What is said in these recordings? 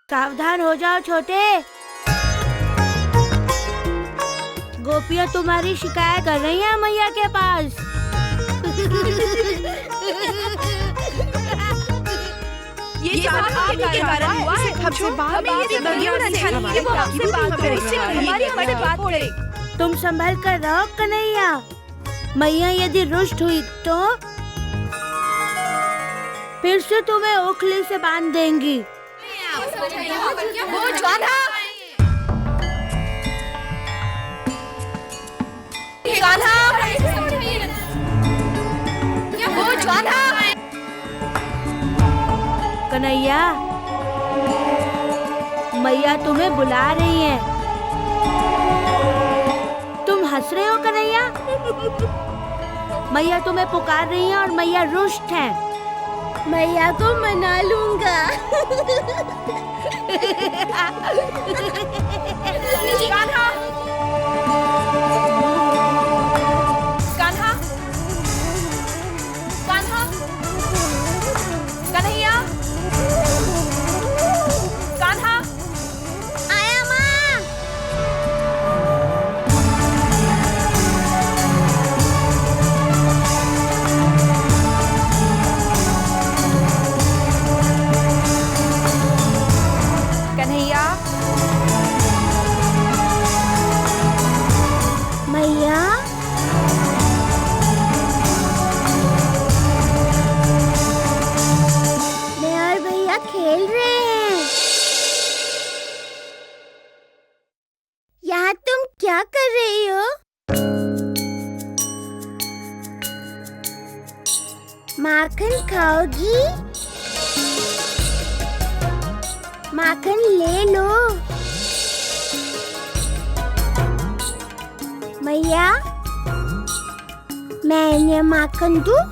सावधान हो जाओ छोटे। गोपियाँ तुम्हारी शिकायत कर रही हैं मैया के पास। ये सब आपके कारण हुआ है। हमसे बात में ये वो हमसे बात करे, हमारी बात करे। तुम संभल कर रहो कन्हैया। मैया यदि रुष्ट हुई तो फिर से तुम्हें ओखली से बांध देंगी। कन्हैया, मैया तुम्हें बुला रही है। तुम हंस रहे हो कन्हैया? मैया तुम्हें पुकार रही है और मैया रुष्ट है। मैया को मना लूंगा। कन्हैया, कान्हा, आया माँ। कन्हैया, मैया, मैं और भैया खेल रहे हैं। यहाँ तुम क्या कर रही हो? माखन खाओगी? माखन ले लो। मैया, मैं इन्हें माखन दूँ?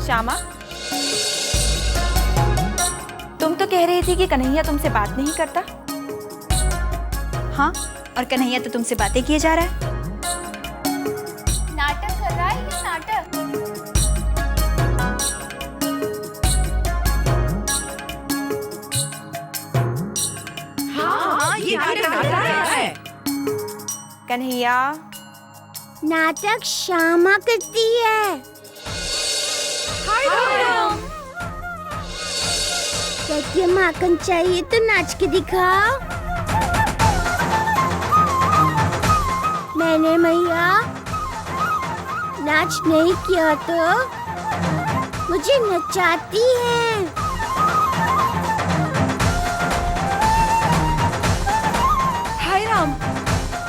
श्यामा, तुम तो कह रही थी कि कन्हैया तुमसे बात नहीं करता। हाँ, और कन्हैया तो तुमसे बातें किए जा रहा है। नाटक कर रहा है ये नाटक। हाँ, ये नाटक है। कन्हैया, नाटक श्यामा करती है। क्या माखन चाहिए तो नाच के दिखाओ। मैंने मैया नाच नहीं किया तो मुझे नचाती है। हाय राम,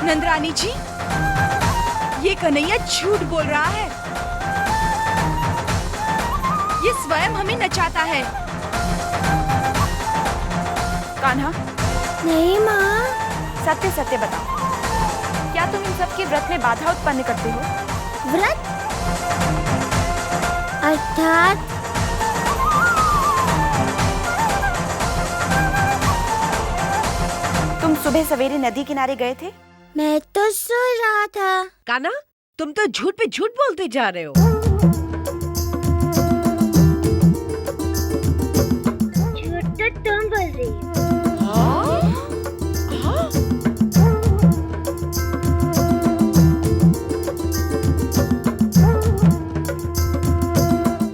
नंदरानी जी, ये कन्हैया झूठ बोल रहा है। ये स्वयं हमें नचाता है। कान्हा, नहीं माँ। सत्य सत्य बताओ, क्या तुम इन सब के व्रत में बाधा उत्पन्न करते हो? व्रत अर्थात तुम सुबह सवेरे नदी किनारे गए थे? मैं तो सो रहा था। कान्हा, तुम तो झूठ पे झूठ बोलते जा रहे हो। झूठ तो तुम बोल रही हो।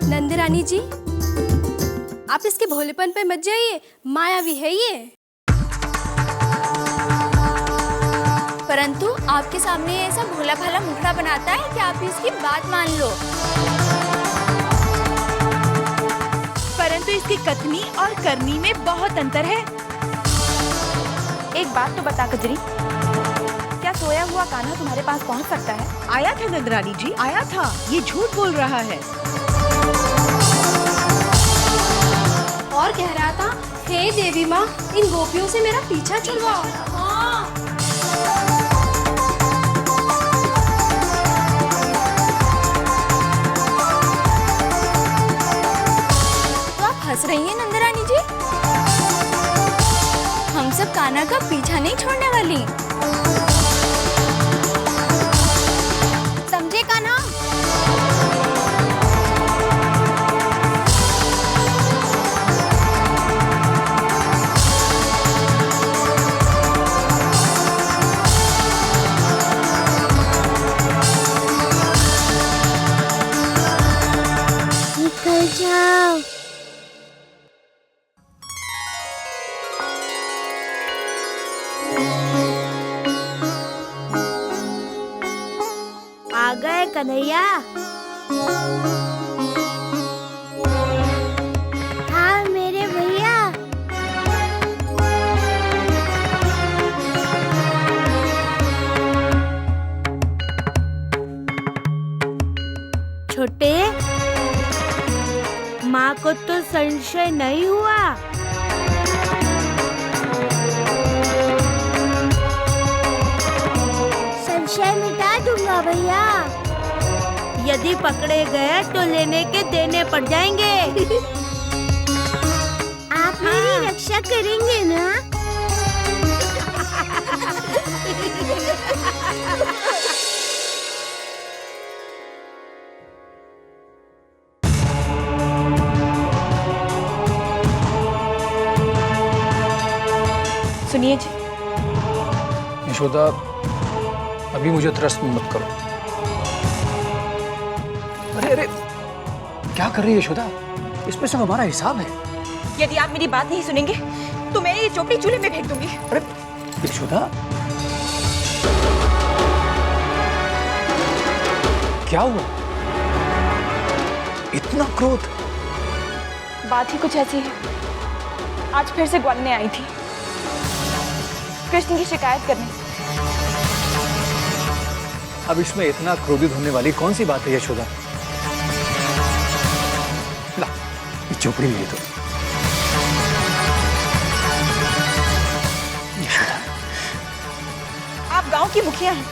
नंदरानी जी, आप इसके भोलेपन पे मत जाइए, मायावी है ये। परंतु आपके सामने ऐसा भोला भाला मुखड़ा बनाता है कि आप इसकी बात मान लो। परंतु इसकी कथनी और करनी में बहुत अंतर है। एक बात तो बता कजरी, क्या सोया हुआ कान्हा तुम्हारे पास पहुंच सकता है? आया था नंदरानी जी, आया था। ये झूठ बोल रहा है। और कह रहा था, हे देवी माँ, इन गोपियों से मेरा पीछा छुड़वाओ। तो आप हंस रही हैं नंदरानी जी? हम सब कान्हा का पीछा नहीं छोड़ने वाली। समझे कान्हा? कन्हैया। हाँ मेरे भैया। छोटे, माँ को तो संशय नहीं हुआ? संशय मिटा दूंगा भैया। यदि पकड़े गए तो लेने के देने पड़ जाएंगे। आप मेरी रक्षा करेंगे ना? सुनिए जी। यशोदा, अभी मुझे त्रस्त मत करो। अरे अरे, क्या कर रही है यशोदा? इसमें सब हमारा हिसाब है। यदि आप मेरी बात नहीं सुनेंगे तो मैं ये चोपड़ी चूल्हे में फेंक दूंगी। अरे यशोदा, क्या हुआ? इतना क्रोध? बात ही कुछ ऐसी है। आज फिर से ग्वालने आई थी कृष्ण की शिकायत करने। अब इसमें इतना क्रोधित होने वाली कौन सी बात है यशोदा? ला, ये चोपड़ी ले दो। यशोदा, आप गांव की मुखिया हैं।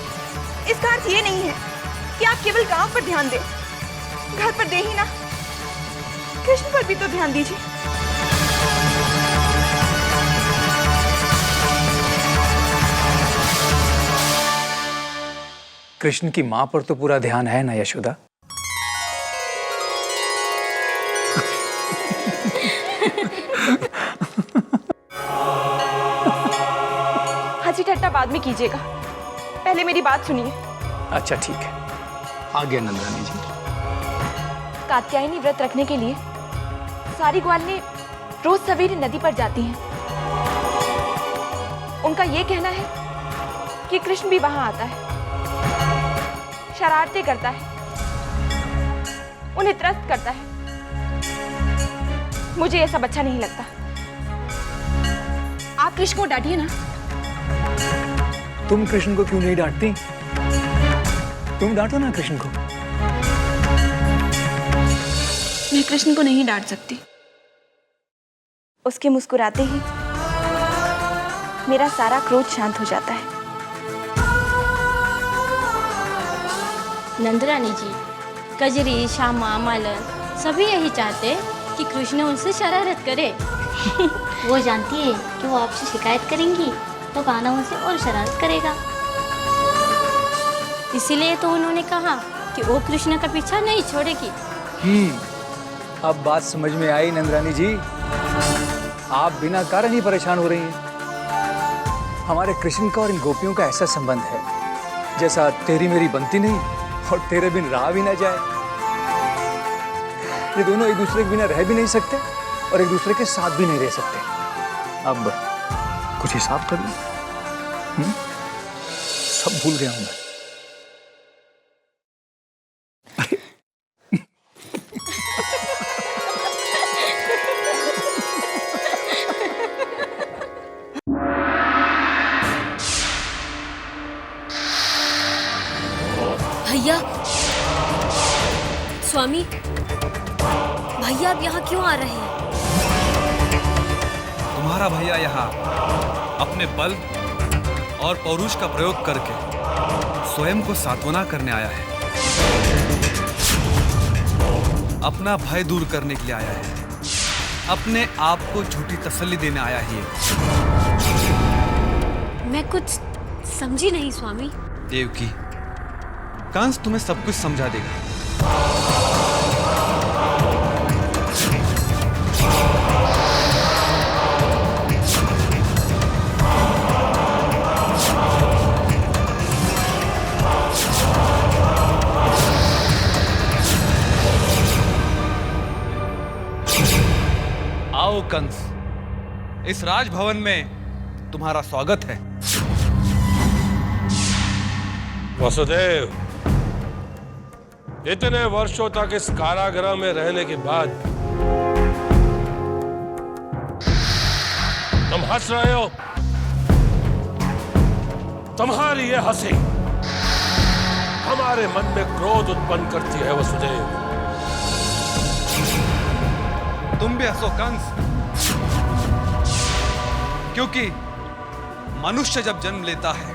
इसका अर्थ ये नहीं है कि आप केवल गांव पर ध्यान दें। घर पर दे ही ना, कृष्ण पर भी तो ध्यान दीजिए। कृष्ण की मां पर तो पूरा ध्यान है ना यशोदा? हंसी ठट्टा बाद में कीजिएगा, पहले मेरी बात सुनिए। अच्छा ठीक है, आ गया नंदरानी जी। कात्यायनी व्रत रखने के लिए सारी ग्वालने रोज सवेरे नदी पर जाती हैं। उनका ये कहना है कि कृष्ण भी वहां आता है, शरारतें करता है, उन्हें त्रस्त करता है। मुझे ये सब अच्छा नहीं लगता। आप कृष्ण को डांटिए ना। तुम कृष्ण को क्यों नहीं डांटती? तुम डांटो ना कृष्ण को। मैं कृष्ण को नहीं डांट सकती। उसके मुस्कुराते ही मेरा सारा क्रोध शांत हो जाता है। नंदरानी जी, कजरी, श्यामा, मालन सभी यही चाहते कि कृष्ण उनसे शरारत करे। वो जानती है कि वो आपसे शिकायत करेंगी तो कान्हा उनसे और शरारत करेगा। इसीलिए तो उन्होंने कहा कि वो कृष्ण का पीछा नहीं छोड़ेगी। अब बात समझ में आई नंदरानी जी। आप बिना कारण ही परेशान हो रही हैं। हमारे कृष्ण का और इन गोपियों का ऐसा संबंध है जैसा तेरी मेरी बनती नहीं और तेरे बिन रहा भी ना जाए। ये दोनों एक दूसरे के बिना रह भी नहीं सकते और एक दूसरे के साथ भी नहीं रह सकते। अब कुछ हिसाब कर लो। सब भूल गया हूं मैं। भैया, स्वामी, भैया आप यहाँ क्यों आ रहे हैं? तुम्हारा भैया यहाँ अपने बल और पौरुष का प्रयोग करके स्वयं को सांत्वना करने आया है। अपना भय दूर करने के लिए आया है। अपने आप को झूठी तसल्ली देने आया है। मैं कुछ समझी नहीं स्वामी। देवकी, कंस तुम्हें सब कुछ समझा देगा। आओ कंस, इस राजभवन में तुम्हारा स्वागत है। वसुदेव, इतने वर्षों तक इस कारागृह में रहने के बाद तुम हंस रहे हो। तुम्हारी ये हंसी हमारे मन में क्रोध उत्पन्न करती है वसुदेव। तुम भी हंसो कंस, क्योंकि मनुष्य जब जन्म लेता है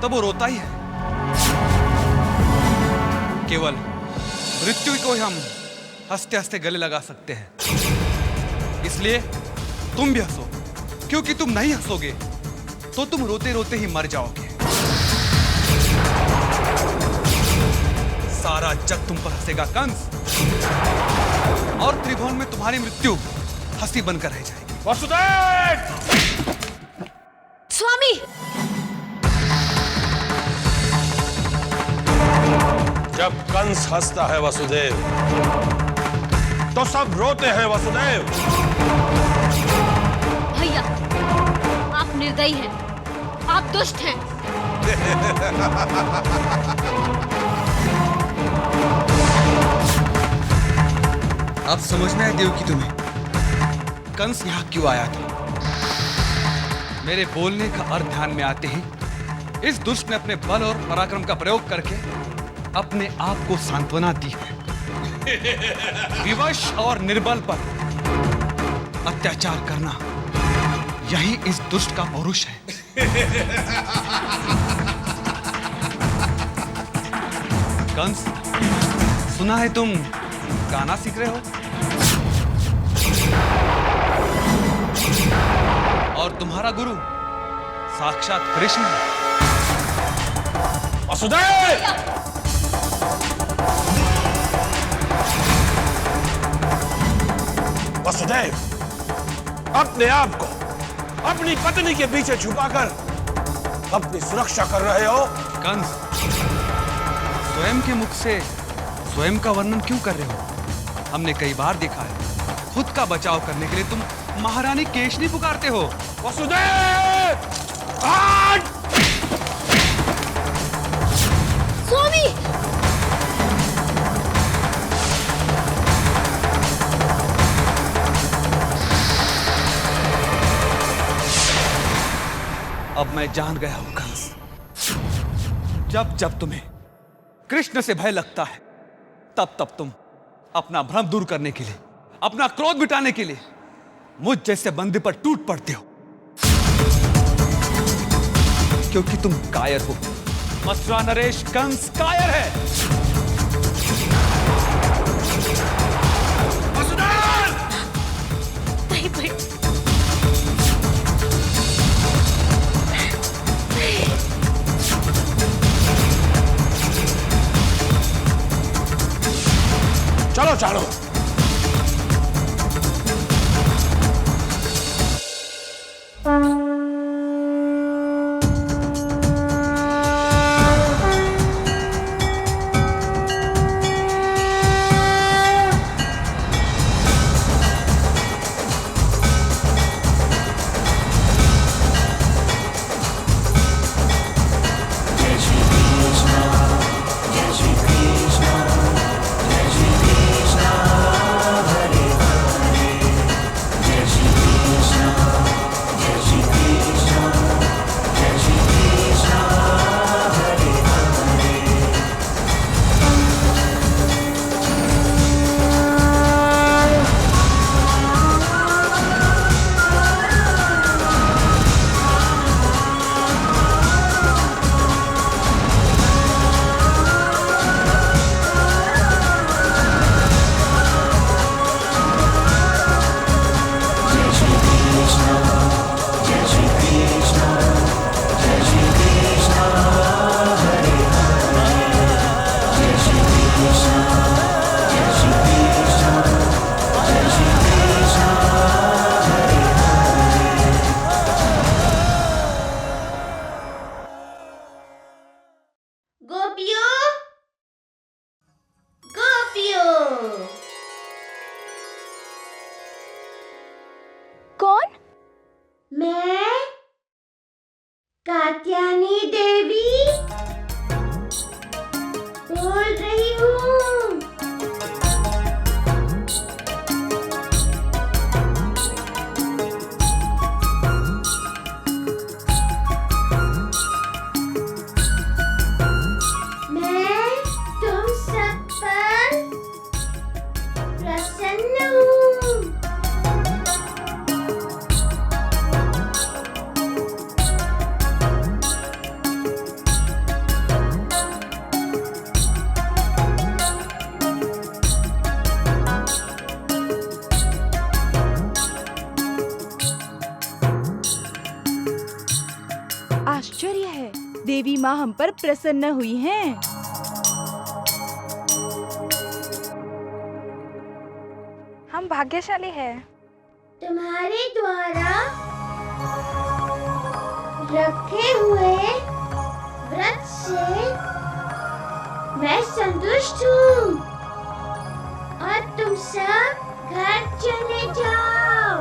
तब वो रोता ही है। केवल मृत्यु को ही हम हंसते हंसते गले लगा सकते हैं। इसलिए तुम भी हंसो, क्योंकि तुम नहीं हंसोगे तो तुम रोते रोते ही मर जाओगे। सारा जग तुम पर हंसेगा कंस, और त्रिभुवन में तुम्हारी मृत्यु हंसी बनकर रह जाएगी। वसुदेव! स्वामी, जब कंस हंसता है वसुदेव तो सब रोते हैं वसुदेव। भैया, आप निर्दयी हैं, आप दुष्ट हैं। अब समझ में आया देवकी तुम्हें कंस यहाँ क्यों आया था। मेरे बोलने का अर्थ ध्यान में आते ही इस दुष्ट ने अपने बल और पराक्रम का प्रयोग करके अपने आप को सांत्वना दी है। विवश और निर्बल पर अत्याचार करना, यही इस दुष्ट का पौरुष है। कंस, सुना है तुम गाना सीख रहे हो, और तुम्हारा गुरु साक्षात कृष्ण है। वसुदेव! वसुदेव, अपने आप को अपनी पत्नी के पीछे छुपाकर अपनी सुरक्षा कर रहे हो। कंस, स्वयं के मुख से स्वयं का वर्णन क्यों कर रहे हो? हमने कई बार देखा है, खुद का बचाव करने के लिए तुम महारानी केशनी पुकारते हो। वसुदेव! आज! स्वामी, अब मैं जान गया हूं कंस, जब जब तुम्हें कृष्ण से भय लगता है तब तब तुम अपना भ्रम दूर करने के लिए, अपना क्रोध मिटाने के लिए मुझ जैसे बंदे पर टूट पड़ते हो, क्योंकि तुम कायर हो। मथुरा नरेश कंस कायर है। नहीं भाई, चलो चलो। Jai Shri Krishna, Jai Shri Krishna, Jai Shri Krishna. देवी माँ हम पर प्रसन्न हुई हैं। हम भाग्यशाली हैं। तुम्हारे द्वारा रखे हुए व्रत से मैं संतुष्ट हूँ और तुम सब घर चले जाओ।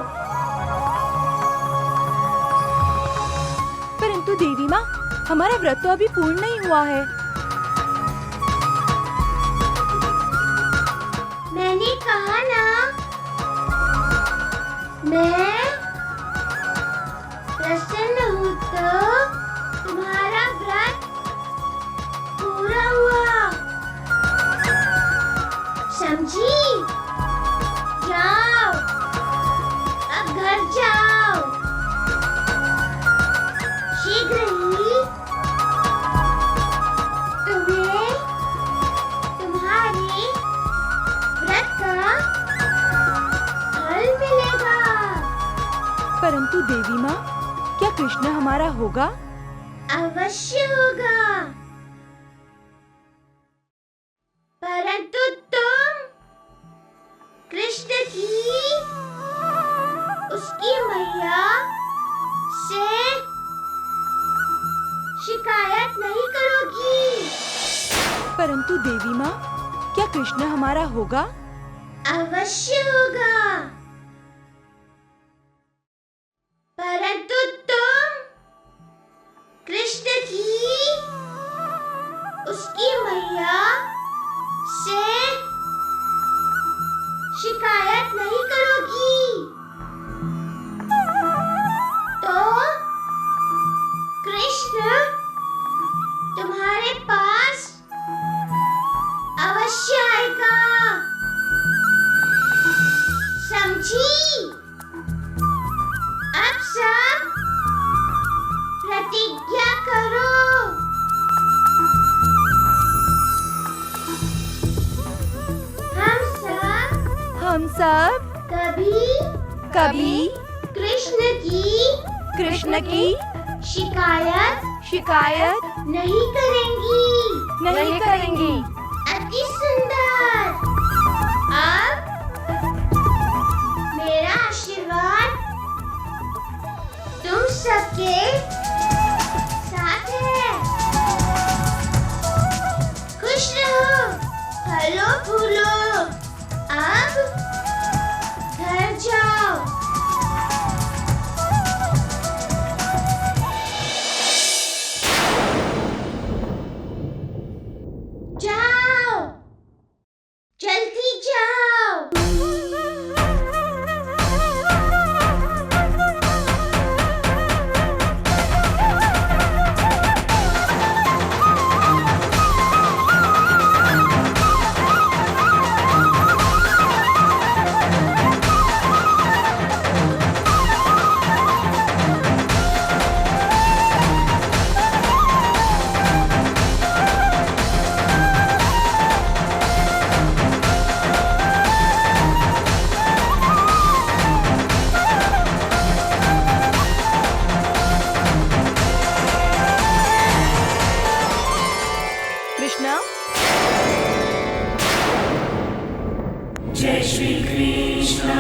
परंतु देवी माँ, हमारा व्रत तो अभी पूर्ण नहीं हुआ है। मैंने कहा ना, मैं प्रसन्न हूँ तो तुम्हारा व्रत पूरा हुआ, समझी? जाओ, अब घर जाओ। शीघ्र ही तुम्हें तुम्हारे व्रत का फल मिलेगा। परंतु देवी माँ, क्या कृष्ण हमारा होगा? अवश्य होगा, परंतु तुम कृष्ण की उसकी मैया से शिकायत नहीं करोगी। परंतु देवी माँ, क्या कृष्ण हमारा होगा? अवश्य होगा, परंतु तुम कृष्ण की उसकी मैया से शिकायत नहीं करोगी। तो कृष्ण तुम्हारे पास अवश्य आएगा, समझी? अब सब प्रतिज्ञा करो। हम सब कभी कृष्ण की शिकायत नहीं करेंगी। अति सुंदर। अब मेरा आशीर्वाद तुम सबके साथ है। खुश रहो, फलो फूलो। अब घर जाओ। जाओ, जल्दी जाओ। कृष्णा, जय श्री कृष्णा,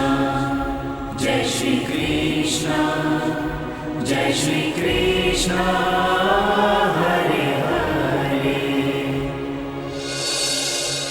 जय श्री कृष्णा, जय श्री कृष्णा।